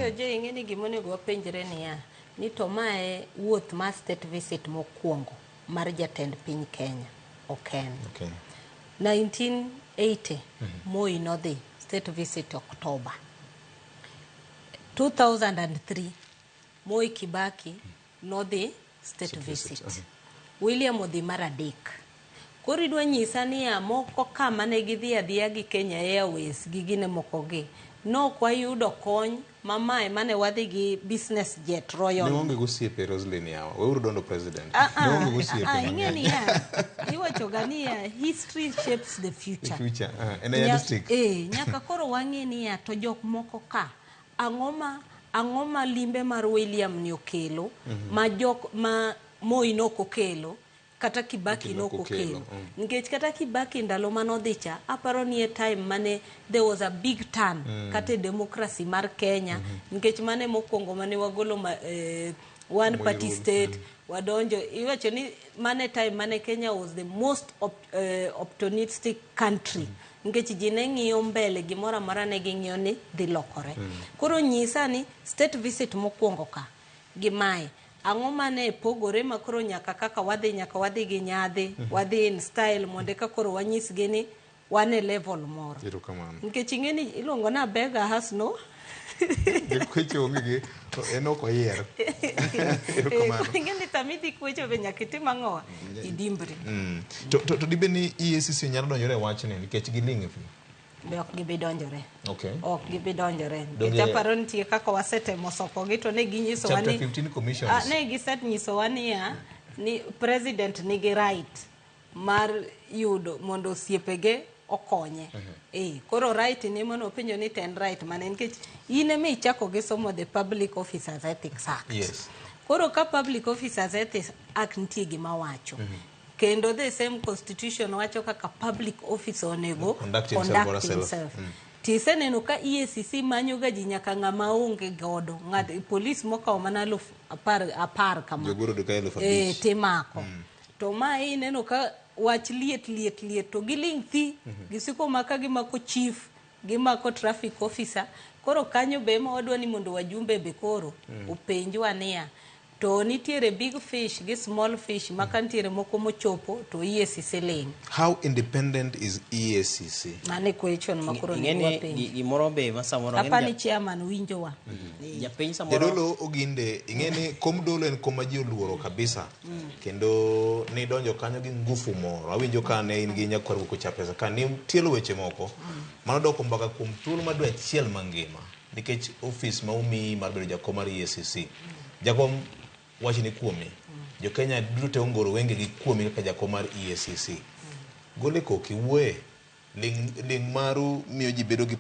Ariyo je ing'eni gimonego wapenjre niya ni to mae wuoth mar state visit mokwongo mar jatend piny Kenya oken. 1980 Moi nodhi state visit October. 2003 Moi Kibaki nodhi state visit. William odhi mar adek. Koro idwa nyisa niya moko kama ne gidhi adhiya gi Kenya Airways gi gine moko gi nok wayudo kony mamae mane wadhi gi business jet Royal. Ne onge gosiepe Roslyn yawa. Weuru dondo president. Ne onge gosiepe. Ing'eni ya iwacho gani ya history shapes the future. The future. And I understand. Nyaka koro wang'e niya to jok moko ka ang'oma limbe mar William ni okelo ma jok ma Moi nokokelo kata Kibaki nokokelo. Nikech kata Kibaki ndalo manodhicha aparo ni e time mane there was a big turn kata democracy mar Kenya nikech mane mokwongo mane wagolo one party state wadonjo iwacho ni mane time mane Kenya was the most optimistic country nikech ji ne ng'iyo mbele gimoro amora ne ging'iyo ni dhi lokore. Koro nyisa ni state visit mokwongo ka gimae ang'o mane pogore makoro nyaka kaka wadhi gi nyadhi wadhi in style monde ka koro wanyisgi ni wane level moro. Nikech ing'eni iluongo na bega hasno kwecho onge enoko yier. Ing'eni tamidhi kwecho be nyaka itim ang'owa idimbri. To dibe ni EACC nyalo donjore wachni nikech giling' fi. Be ok gibi donjore. Ok gibi donjore. Nikech aparo nitie kaka wasetemo sokogi to ne ginyisowa ni Chapter 15 commissions. Ne gisenyisowa ni president nigi right mar yudo mondo osiepege okonye. Koro right ne mano penjo ni ten right mane nikech in ema ichako gi somo the Public Officers Ethics Act. Yes. Koro ka Public Officers Ethics Act nitie gima wacho. Kendo the same constitution wacho kaka public officer onego conduct himself. Tiseneno ka EACC manyo ga ji nyaka ng'ama onge godo ng'at police mokawo mana 10,000 kama. Jogoro duka 5,000. Timako. To mae ineno ka wach liet to giling' thi gisiko maka gimako chief gimako traffic officer. Koro kanyo be ema wadwa ni mondo wajumbe be koro upenjwa niya to nitiere big fish gi small fish maka nitiere moko mochopo to EACC ling. How independent is EACC? Mane question makoro ni wapenji. Gimoro be masamoro ng'eni. Apa ni chairman winjowa. Japiny samoro. Jadolo Oginde ing'eni kom dolo en koma ji oluoro kabisa. Kendo ni donjo kanyo gi ngufu moro. Awinjo ka ne in gi nyakwaru kocha pesa ka ni tielo weche moko. Mano doko mbaka kuom thuolo madwa achiel mangima. Nikech office ma umi mar bedo jakom mar EACC. Jakom wachni kuomi jo Kenya duto te ongoro wenge gi kuomi kaka jakom mar EACC. Gole koki wuoye ling maru miyo ji bedo gi